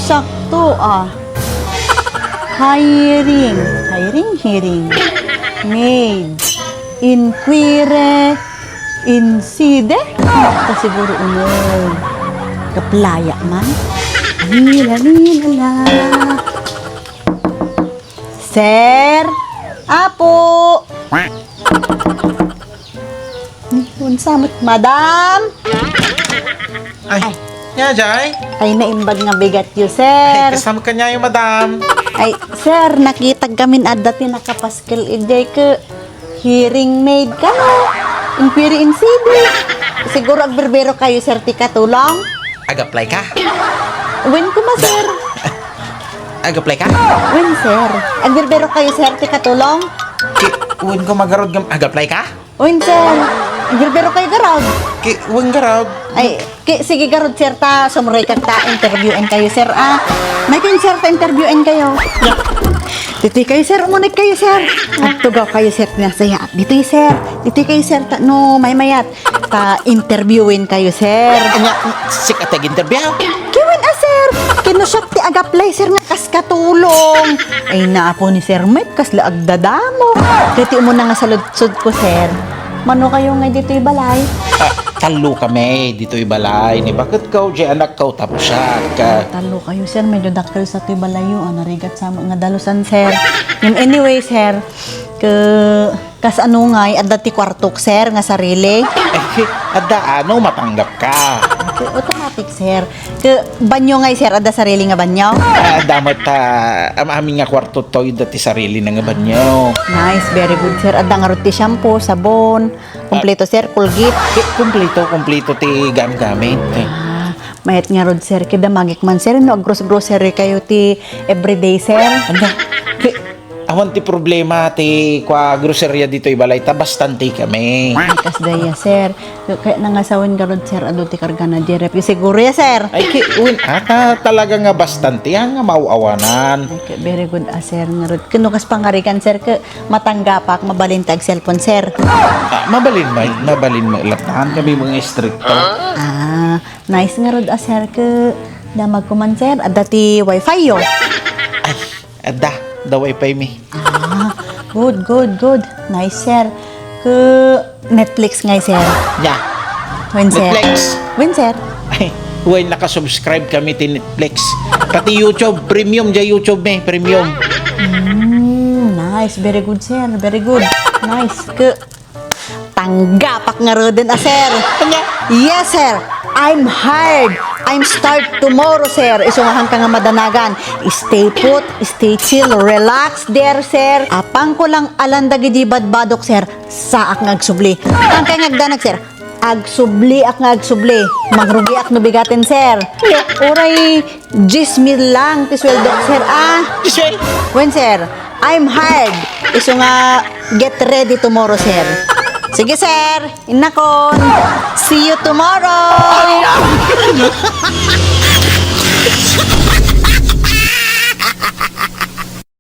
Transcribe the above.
sakto ah. Hiring, maid, inquire, inside. Ito siguro unod. Kaplaya man. Nila. Sir, apo. Unsa madam? Ay, nya Jay. Ay naimbag nga bigat yu, Ay, sir. kasama ka niya yung madam. Ay, sir, nakita kami na dati nakapaskil ijay ke hearing maid ka no. Inquiry in CD. Siguro agberbero kayo, sir, ti katulong. Ag-apply ka? Win ko ma, sir. Ag-apply ka? Win, sir. Agberbero kayo, sir, ti katulong. Uwin ko magarod gam. Ag-apply ka? Win, sir. Agberbero kayo garod. Uwin garod. Ay, sige garod, sir, ta. Sumuray ka ta. Interviewin kayo, sir. Ah, may kayo, sir, ta interviewin kayo. Dito kayo, sir. Umunit kayo, sir. At tugaw kayo, sir. Nasaya. Dito sir. Dito kayo, sir. Ta, no, may mayat. Ta interviewin kayo, sir. Anya, sikat ag-interview? Kiwin sir. Kinusyak ti agaplay, sir, nga kas katulong. Ay, naapo ni sir Met, kas laag dadamo. Dito mo na nga sa lutsod ko, sir. Mano kayo nga dito balay? Talo kami, dito ibalay. Ni bakit ka, di anak ka, tapos siya ka. Talo kayo, sir. Medyo dakil sa tuy balayo. Narigat sa mga dalusan, sir. Yung anyway, sir, kas ano nga, adda ti kwartok, sir, nga sarili. Ay, ada ano, matanggap ka. Automatic, sir. Banyo nga, sir, adda sarili nga banyo. Damat aming nga kwarto to, dati sarili na nga ba niyo. Nice, very good, sir. Adda nga roti shampoo, sabon, kompleto, sir, Colgate. Kumplito ti gamit. Mayat nga rod, sir, kida magik man, sir, no, grocery kayo ti everyday, sir. Anda, awan ti problema ti kwa grocerya dito ibalay, ta bastante kami. Kas daya, sir. Kaya nangasawin ka rod, sir, ado ti karga na direp. Siguro ya, sir. Ay, uwin, talaga nga bastante, nga mauawanan. Ay, very good, sir, nga rod. Kinukas pangarikan, sir, ke matanggapak, mabalintag cellphone, sir. Mabalin mo, laptahan kami mga stricto. Nice nga rod, sir, ke damag ko man, sir. Adda ti wifi, yo. Ay, the wifi mi. Good. Nice, sir. Ke Netflix nga, sir. Yeah. When, sir? Netflix. When, sir? Ay, when nakasubscribe kami ti Netflix. Pati YouTube, premium dya YouTube mi, premium. Nice. Very good, sir. Very good. Nice. Ke tanggapak nga rodin, sir. Yes, sir. I'm hired. I'm start tomorrow, sir. Isungahan ka nga madanagan. Stay put, stay chill, relax there, sir. Apang ko lang alanda gidi badbadok, sir. Saak nga agsubli. Ang kay ngagdanag, sir. Agsubli ak nga agsubli. Magrugi ak no bigatin, sir. Oray, 10,000 lang tisweldok, sir. Disway. When, sir? I'm hired. Iso nga get ready tomorrow, sir. Sige, sir. Inakon. See you tomorrow.